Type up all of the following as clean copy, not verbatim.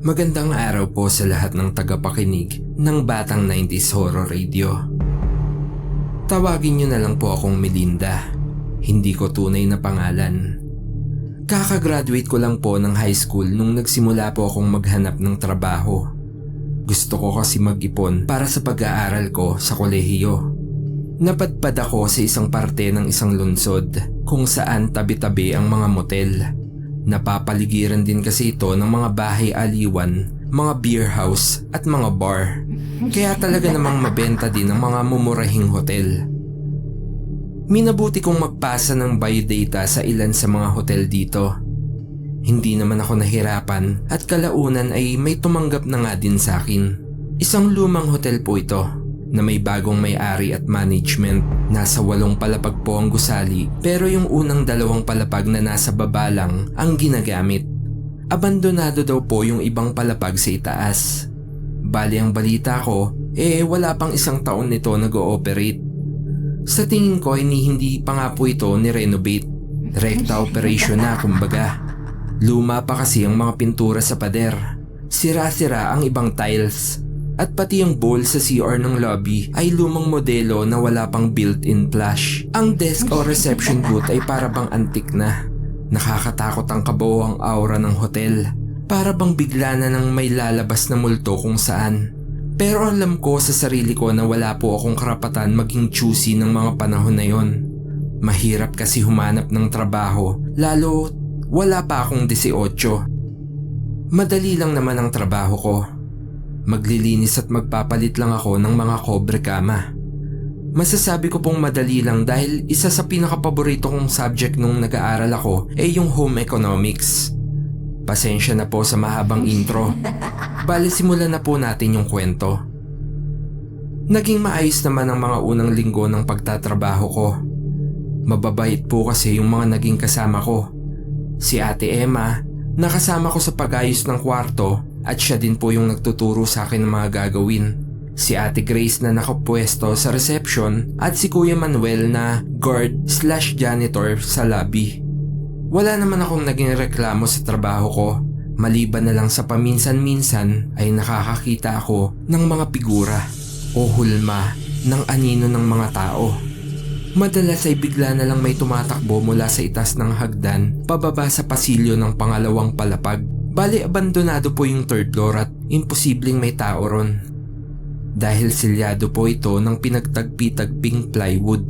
Magandang araw po sa lahat ng tagapakinig ng Batang 90s Horror Radio. Tawagin niyo na lang po akong Melinda. Hindi ko tunay na pangalan. Kakagraduate ko lang po ng high school nung nagsimula po akong maghanap ng trabaho. Gusto ko kasi mag-ipon para sa pag-aaral ko sa kolehiyo. Napadpad ako sa isang parte ng isang lungsod kung saan tabi-tabi ang mga motel. Napapaligiran din kasi ito ng mga bahay-aliwan, mga beer house at mga bar. Kaya talaga namang mabenta din ang mga mumurahing hotel. Minabuti kong magpasa ng biodata sa ilan sa mga hotel dito. Hindi naman ako nahirapan at kalaunan ay may tumanggap na nga din sa akin. Isang lumang hotel po ito na may bagong may-ari at management. Nasa 8 palapag po ang gusali pero yung unang 2 palapag na nasa baba lang ang ginagamit. Abandonado daw po yung ibang palapag sa itaas. Bali ang balita ko, wala pang 1 taon nito nag-ooperate. Sa tingin ko hindi pa nga po ito ni-renovate. Rekta operation na kumbaga. Luma pa kasi ang mga pintura sa pader. Sira-sira ang ibang tiles. At pati yung bowl sa CR ng lobby ay lumang modelo na wala pang built-in flash. Ang desk o reception booth ay para bang antik na. Nakakatakot ang kabawang aura ng hotel. Para bang bigla na nang may lalabas na multo kung saan. Pero alam ko sa sarili ko na wala po akong karapatan maging choosy ng mga panahon na yon. Mahirap kasi humanap ng trabaho, lalo wala pa akong 18. Madali lang naman ang trabaho ko. Maglilinis at magpapalit lang ako ng mga kobre kama. Masasabi ko pong madali lang dahil isa sa pinakapaborito kong subject nung nag-aaral ako ay yung home economics. Pasensya na po sa mahabang intro. Bale simulan na po natin yung kwento. Naging maayos naman ang mga unang linggo ng pagtatrabaho ko. Mababait po kasi yung mga naging kasama ko. Si Ate Emma, nakasama ko sa pag-ayos ng kwarto at siya din po yung nagtuturo sa akin ng mga gagawin. Si Ate Grace na nakapwesto sa reception at si Kuya Manuel na guard/janitor sa lobby. Wala naman akong naging reklamo sa trabaho ko. Maliban na lang sa paminsan-minsan ay nakakakita ako ng mga figura o hulma ng anino ng mga tao. Madalas ay bigla na lang may tumatakbo mula sa itaas ng hagdan pababa sa pasilyo ng pangalawang palapag. Bali abandonado po yung 3rd floor at imposibleng may tao ron. Dahil silyado po ito ng pinagtagpi-tagping plywood.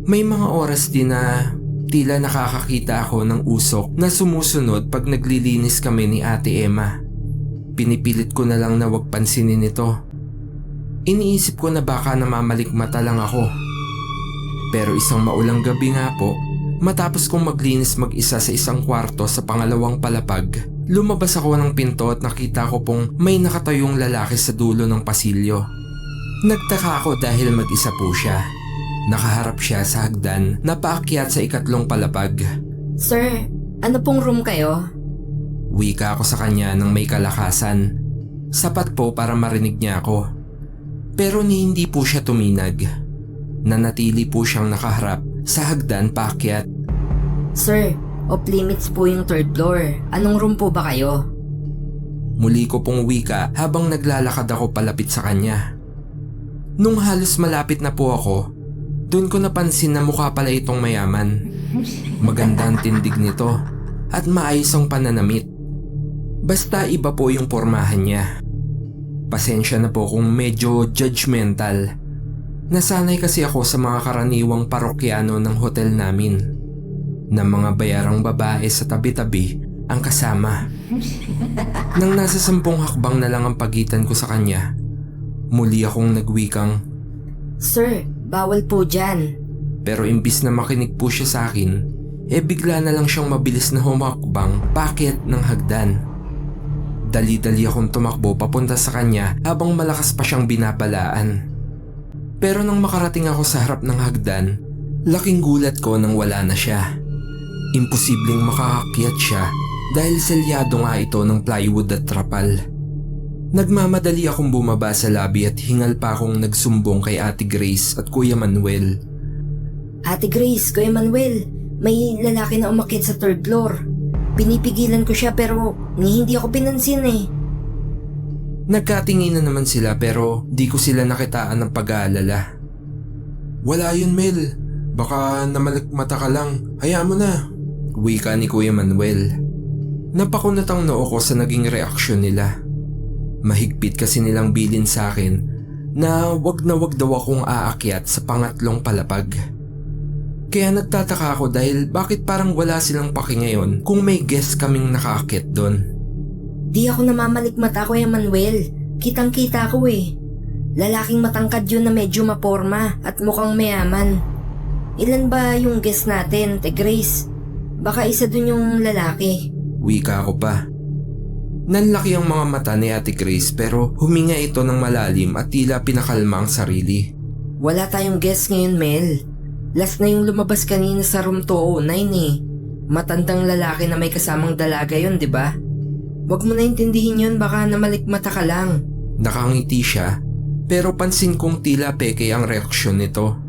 May mga oras din na tila nakakakita ako ng usok na sumusunod pag naglilinis kami ni Ate Emma. Pinipilit ko na lang na wag pansinin ito. Iniisip ko na baka namamalikmata lang ako. Pero isang maulang gabi nga po, matapos kong maglinis mag-isa sa isang kwarto sa pangalawang palapag, lumabas ako ng pinto at nakita ko pong may nakatayong lalaki sa dulo ng pasilyo. Nagtaka ako dahil mag-isa po siya. Nakaharap siya sa hagdan na paakyat sa 2 palapag. Sir, ano pong room kayo? Wika ako sa kanya ng may kalakasan. Sapat po para marinig niya ako. Pero hindi po siya tuminag. Nanatili po siyang nakaharap sa hagdan paakyat. Sir, off limits po yung 3rd floor. Anong room po ba kayo? Muli ko pong wika habang naglalakad ako palapit sa kanya. Nung halos malapit na po ako, doon ko napansin na mukha pala itong mayaman. Maganda ang tindig nito at maayos ang pananamit. Basta iba po yung pormahan niya. Pasensya na po kung medyo judgmental. Nasanay kasi ako sa mga karaniwang parokyano ng hotel namin na mga bayarang babae sa tabi-tabi ang kasama. Nang nasa 10 hakbang na lang ang pagitan ko sa kanya, muli akong nagwikang, Sir, bawal po dyan. pero imbis na makinig po siya sa akin, bigla na lang siyang mabilis na humakbang paakyat ng hagdan. Dali-dali akong tumakbo papunta sa kanya habang malakas pa siyang binabalaan. Pero nang makarating ako sa harap ng hagdan, laking gulat ko nang wala na siya. Imposibleng makakakyat siya dahil selyado nga ito ng plywood at trapal. Nagmamadali akong bumaba sa lobby at hingal pa akong nagsumbong kay Ate Grace at Kuya Manuel. Ate Grace, Kuya Manuel, may lalaki na umakyat sa 3rd floor. Pinipigilan ko siya pero hindi ako pinansin eh. Nagkatinginan naman sila pero di ko sila nakitaan ng pag-aalala. Wala yun, Mel. Baka namalikmata ka lang. Hayaan mo na. Wika ni Kuya Manuel. Napakunat ang noo ko sa naging reaksyon nila. Mahigpit kasi nilang bilin sa akin na wag daw akong aakyat sa pangatlong palapag. Kaya nagtataka ako dahil bakit parang wala silang paki ngayon kung may guest kaming nakaakyat doon. Di ako namamalikmata, Kuya Manuel. Kitang-kita ko eh. Lalaking matangkad yun na medyo maporma at mukhang mayaman. Ilan ba yung guest natin, Te Grace? Baka isa dun yung lalaki. Wika ko pa. Nanlaki ang mga mata ni Ate Grace pero huminga ito ng malalim at tila pinakalma ang sarili. Wala tayong guest ngayon, Mel. Last na yung lumabas kanina sa room 209 eh. Matandang lalaki na may kasamang dalaga yun, di ba? Huwag mo na intindihin yun, baka namalikmata ka lang. Nakangiti siya pero pansin kong tila peke ang reaksyon nito.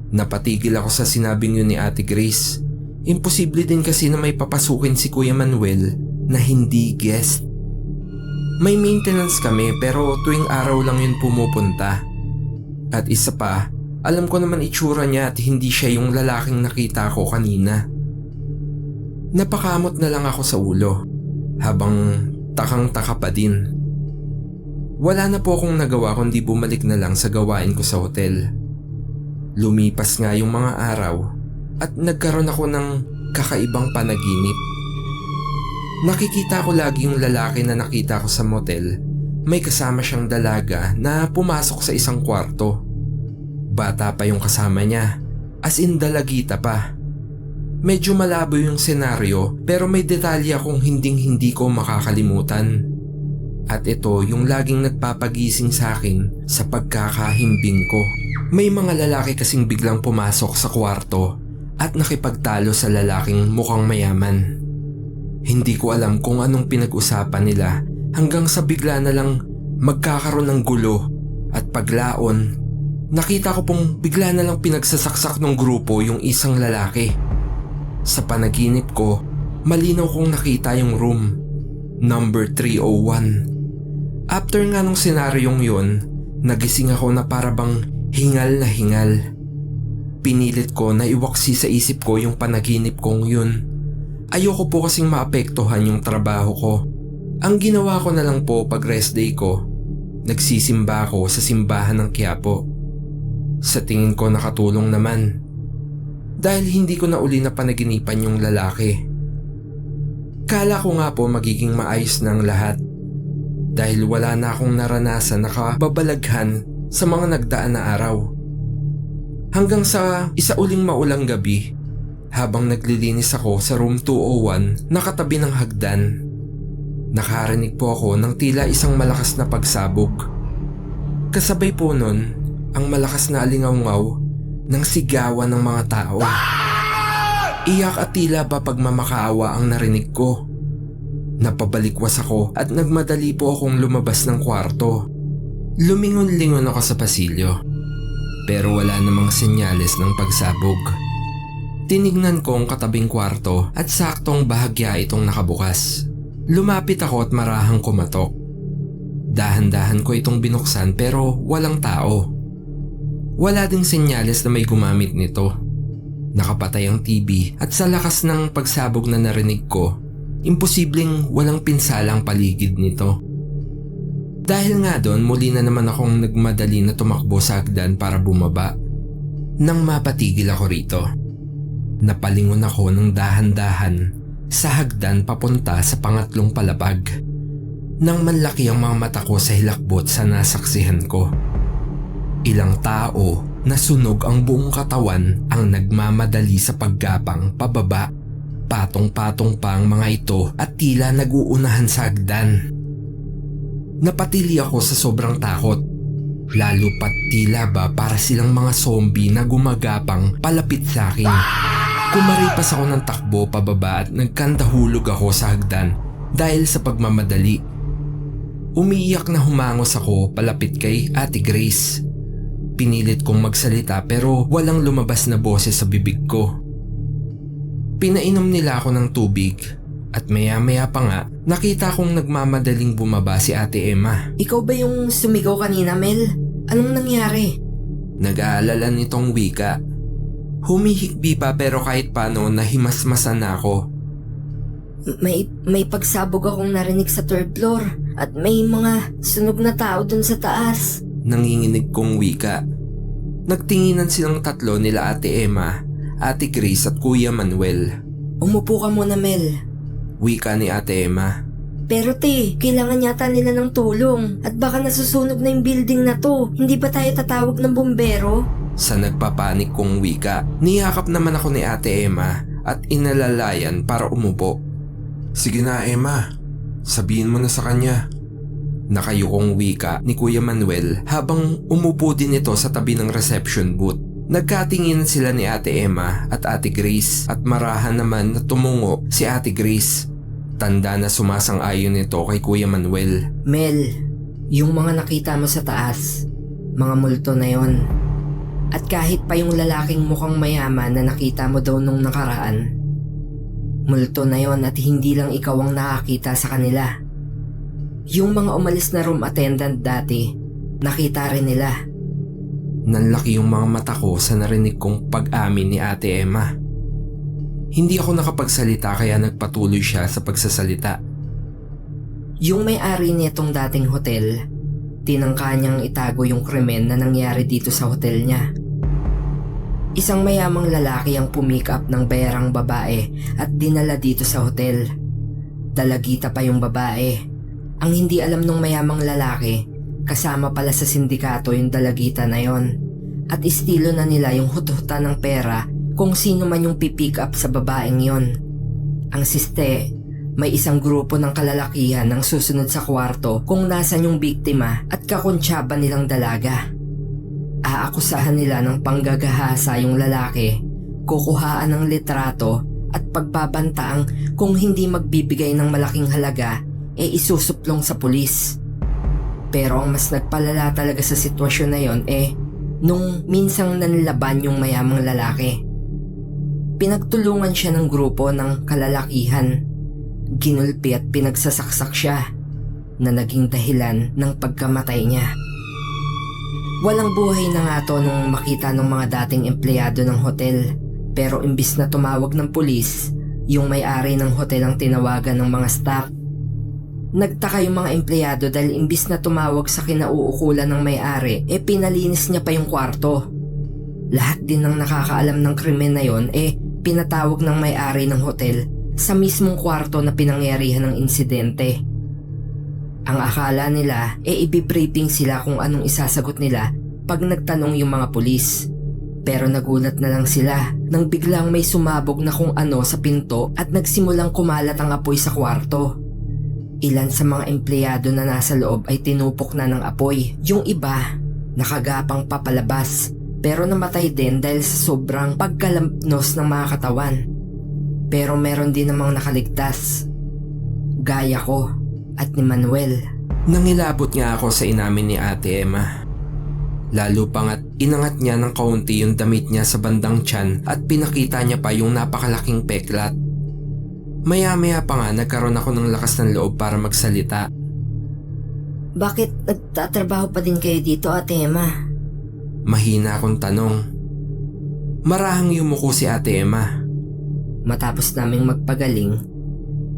Napatigil ako sa sinabing yun ni Ate Grace. Imposible din kasi na may papasukin si Kuya Manuel na hindi guest. May maintenance kami pero tuwing araw lang yun pumupunta. At isa pa, alam ko naman itsura niya at hindi siya yung lalaking nakita ko kanina. Napakamot na lang ako sa ulo habang takang-taka pa din. Wala na po akong nagawa kundi bumalik na lang sa gawain ko sa hotel. Lumipas nga yung mga araw at nagkaroon ako ng kakaibang panaginip. Nakikita ko lagi yung lalaki na nakita ko sa motel. May kasama siyang dalaga na pumasok sa isang kwarto. Bata pa yung kasama niya, as in dalagita pa. Medyo malabo yung senaryo pero may detalye akong hindi ko makakalimutan. At ito yung laging nagpapagising sa akin sa pagkakahimbing ko. May mga lalaki kasing biglang pumasok sa kwarto at nakipagtalo sa lalaking mukhang mayaman. Hindi ko alam kung anong pinag-usapan nila hanggang sa bigla na lang magkakaroon ng gulo at paglaon. Nakita ko pong bigla na lang pinagsasaksak ng grupo yung isang lalaki. Sa panaginip ko, malinaw kong nakita yung room, number 301. After nga nung senaryong yun, nagising ako na parabang hingal na hingal. Pinilit ko na iwaksi sa isip ko yung panaginip kong yun. Ayoko po kasing maapektuhan yung trabaho ko. Ang ginawa ko na lang po pag rest day ko, nagsisimba ako sa simbahan ng Quiapo. Sa tingin ko nakatulong naman. Dahil hindi ko na uli na panaginipan yung lalaki. Kala ko nga po magiging maayos na ang lahat. Dahil wala na akong naranasan na kababalaghan sa mga nagdaan na araw. Hanggang sa isa uling maulang gabi, habang naglilinis ako sa room 201 na katabi ng hagdan, nakarinig po ako ng tila isang malakas na pagsabog. Kasabay po nun, ang malakas na alingawngaw ng sigawan ng mga tao. Iyak at tila ba pagmamakaawa ang narinig ko. Napabalikwas ako at nagmadali po akong lumabas ng kwarto. Lumingon-lingon ako sa pasilyo, pero wala namang senyales ng pagsabog. Tinignan ko ang katabing kwarto at saktong bahagya itong nakabukas. Lumapit ako at marahang kumatok. Dahan-dahan ko itong binuksan pero walang tao. Wala ding senyales na may gumamit nito. Nakapatay ang TV at sa lakas ng pagsabog na narinig ko, imposibleng walang pinsala ang paligid nito. Dahil nga doon, muli na naman akong nagmadali na tumakbo sa hagdan para bumaba. Nang mapatigil ako rito, napalingon ako ng dahan-dahan sa hagdan papunta sa pangatlong palapag. Nang manlaki ang mga mata ko sa hilakbot sa nasaksihan ko. Ilang tao na sunog ang buong katawan ang nagmamadali sa paggapang pababa. Patong-patong pa ang mga ito at tila nag-uunahan sa hagdan. Napatili ako sa sobrang takot. Lalo pat tila ba para silang mga zombie na gumagapang palapit sa akin. Kumaripas ako ng takbo pababa at nagkandahulog ako sa hagdan dahil sa pagmamadali. Umiiyak na humangos ako palapit kay Ate Grace. Pinilit kong magsalita pero walang lumabas na boses sa bibig ko. Pinainom nila ako ng tubig At maya-maya pa nga, nakita kong nagmamadaling bumaba si Ate Emma. Ikaw ba yung sumigaw kanina, Mel? Anong nangyari? Nag-aalala nitong wika. Humihikbi pa pero kahit paano nahimasmasan na ako. May pagsabog akong narinig sa third floor at may mga sunog na tao dun sa taas. Nanginginig kong wika. Nagtinginan silang tatlo nila Ate Emma, Ate Grace at Kuya Manuel. Umupo ka muna, Mel. Wika ni Ate Emma. Pero kailangan yata nila ng tulong at baka nasusunog na yung building na to. Hindi ba tayo tatawag ng bumbero? Sa nagpapanik kong wika, niyakap naman ako ni Ate Emma at inalalayan para umupo. Sige na Emma, sabihin mo na sa kanya. Nakayukong wika ni Kuya Manuel habang umupo din ito sa tabi ng reception booth. Nagkatingin sila ni Ate Emma at Ate Grace at marahan naman na tumungo si Ate Grace. Tanda na sumasang-ayon nito kay Kuya Manuel. Mel, yung mga nakita mo sa taas, mga multo na yon. At kahit pa yung lalaking mukhang mayaman na nakita mo daw nung nakaraan, multo na yon at hindi lang ikaw ang nakakita sa kanila. Yung mga umalis na room attendant dati, nakita rin nila. Nanlaki yung mga mata ko sa narinig kong pag-amin ni Ate Emma. Hindi ako nakapagsalita kaya nagpatuloy siya sa pagsasalita. Yung may-ari nitong dating hotel, tinangka niyang itago yung krimen na nangyari dito sa hotel niya. Isang mayamang lalaki ang pumick up ng bayarang babae at dinala dito sa hotel. Dalagita pa yung babae. Ang hindi alam ng mayamang lalaki, kasama pala sa sindikato yung dalagita na yon. At estilo na nila yung hut-hutan ng pera kung sino man yung pipick up sa babaeng yon. Ang siste, may isang grupo ng kalalakihan ang susunod sa kwarto kung nasan yung biktima at kakuntsaba nilang dalaga. Aakusahan nila ng panggagahasa yung lalaki, kukuhaan ng litrato at pagbabantaang kung hindi magbibigay ng malaking halaga isusuplong sa pulis. Pero ang mas nagpalala talaga sa sitwasyon na yon nung minsang nanlaban yung mayamang lalaki. Pinagtulungan siya ng grupo ng kalalakihan. Ginulpi at pinagsasaksak siya na naging dahilan ng pagkamatay niya. Walang buhay na nga to nung makita ng mga dating empleyado ng hotel. Pero imbis na tumawag ng pulis, yung may-ari ng hotel ang tinawagan ng mga staff. Nagtaka yung mga empleyado dahil imbis na tumawag sa kinauukulan ng may-ari, pinalinis niya pa yung kwarto. Lahat din ng nakakaalam ng krimen na yon, pinatawag ng may-ari ng hotel sa mismong kwarto na pinangyarihan ng insidente. Ang akala nila, ibibriefing sila kung anong isasagot nila pag nagtanong yung mga pulis. Pero nagulat na lang sila nang biglang may sumabog na kung ano sa pinto at nagsimulang kumalat ang apoy sa kwarto. Ilan sa mga empleyado na nasa loob ay tinupok na ng apoy. Yung iba, nakagapang papalabas pero namatay din dahil sa sobrang pagkalampnos ng mga katawan. Pero meron din namang nakaligtas. Gaya ko at ni Manuel. Nangilabot nga ako sa inamin ni Ate Emma. Lalo pangat inangat niya ng kaunti yung damit niya sa bandang tiyan at pinakita niya pa yung napakalaking peklat. Maya-maya pa nga nagkaroon ako ng lakas ng loob para magsalita. Bakit nagtatrabaho pa din kayo dito, Ate Emma? Mahina akong tanong. Marahang yumuko si Ate Emma. Matapos naming magpagaling,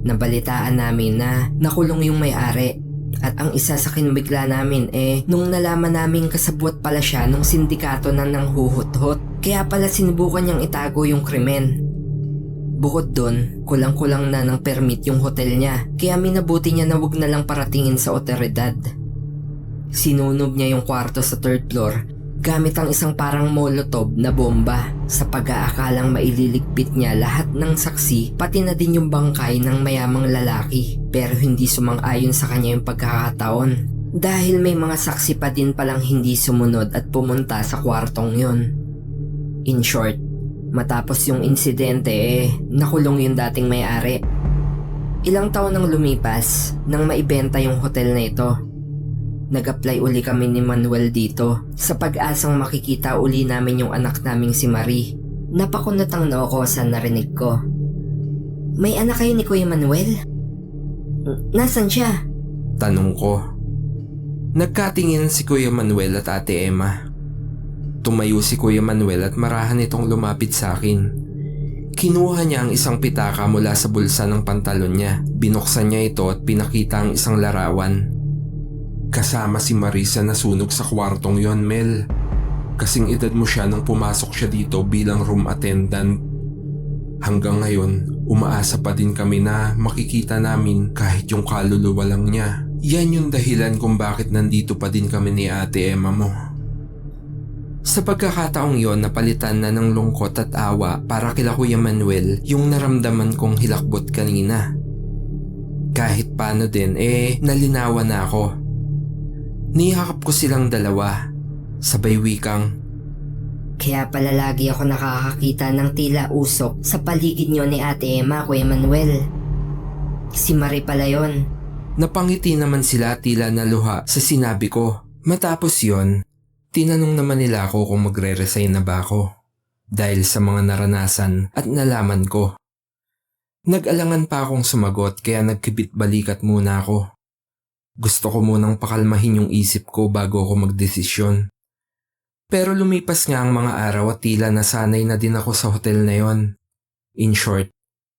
nabalitaan namin na nakulong yung may-ari. At ang isa sa kinubigla namin nung nalaman namin kasabwat pala siya nung sindikato na nanghuhut-hut. Kaya pala sinubukan niyang itago yung krimen. Bukod dun, kulang-kulang na ng permit yung hotel niya, kaya minabuti niya na wag na lang paratingin sa otoridad. Sinunog niya yung kwarto sa third floor gamit ang isang parang molotov na bomba sa pag-aakalang maililigpit niya lahat ng saksi pati na din yung bangkay ng mayamang lalaki. Pero hindi sumang-ayon sa kanya yung pagkakataon dahil may mga saksi pa din palang hindi sumunod at pumunta sa kwartong yun. In short, matapos yung insidente nakulong yung dating may-ari. Ilang taon nang lumipas nang maibenta yung hotel na ito. Nag-apply uli kami ni Manuel dito sa pag-asang makikita uli namin yung anak naming si Marie. Napakunot ang noo ko sa narinig ko. May anak kayo ni Kuya Manuel? Nasaan siya? Tanong ko. Nagkatingin si Kuya Manuel at Ate Emma. Tumayo si Kuya Manuel at marahan itong lumapit sa akin. Kinuha niya ang isang pitaka mula sa bulsa ng pantalon niya. Binuksan niya ito at pinakita ang isang larawan. Kasama si Marisa na sunog sa kwartong yon, Mel. Kasing edad mo siya nung pumasok siya dito bilang room attendant. Hanggang ngayon, umaasa pa din kami na makikita namin kahit yung kaluluwa lang niya. Yan yung dahilan kung bakit nandito pa din kami ni Ate Emma mo. Sa pagkakataong yon, napalitan na ng lungkot at awa para kila Kuya Manuel yung naramdaman kong hilakbot kanina. Kahit paano din, nalinawan na ako. Niyakap ko silang dalawa. Sabay wikang, Kaya pala lagi ako nakakakita ng tila usok sa paligid niyo ni Ate Emma, Kuya Manuel. Si Marie pala yon. Napangiti naman sila tila naluha sa sinabi ko. Matapos yon, tinanong naman nila ako kung magre-resign na ba ako. Dahil sa mga naranasan at nalaman ko. Nag-alangan pa akong sumagot kaya nagkibit balikat muna ako. Gusto ko munang pakalmahin yung isip ko bago ako magdesisyon. Pero lumipas nga ang mga araw at tila nasanay na din ako sa hotel na yon. In short,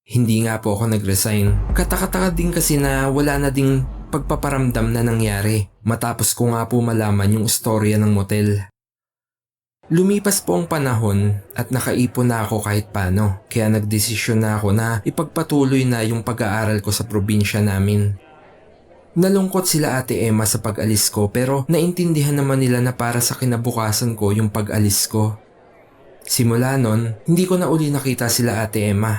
hindi nga po ako nag-resign. Katakataka din kasi na wala na ding pagpaparamdam na nangyari matapos ko nga po malaman yung istorya ng motel. Lumipas po ang panahon at nakaipon na ako kahit paano kaya nagdesisyon na ako na ipagpatuloy na yung pag-aaral ko sa probinsya namin. Nalungkot sila Ate Emma sa pag-alis ko pero naintindihan naman nila na para sa kinabukasan ko yung pag-alis ko. Simula nun, hindi ko na uli nakita sila Ate Emma.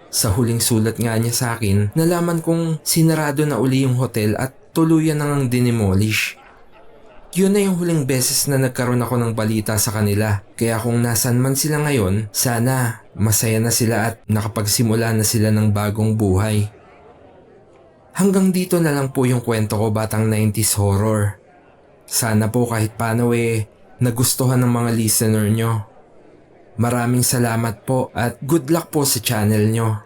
Sa huling sulat nga niya sa akin, nalaman kong sinarado na uli yung hotel at tuluyan nang dinemolish. Yun na yung huling beses na nagkaroon ako ng balita sa kanila. Kaya kung nasan man sila ngayon, sana masaya na sila at nakapagsimula na sila ng bagong buhay. Hanggang dito na lang po yung kwento ko batang 90s horror. Sana po kahit paano nagustuhan ng mga listener nyo. Maraming salamat po at good luck po sa channel nyo.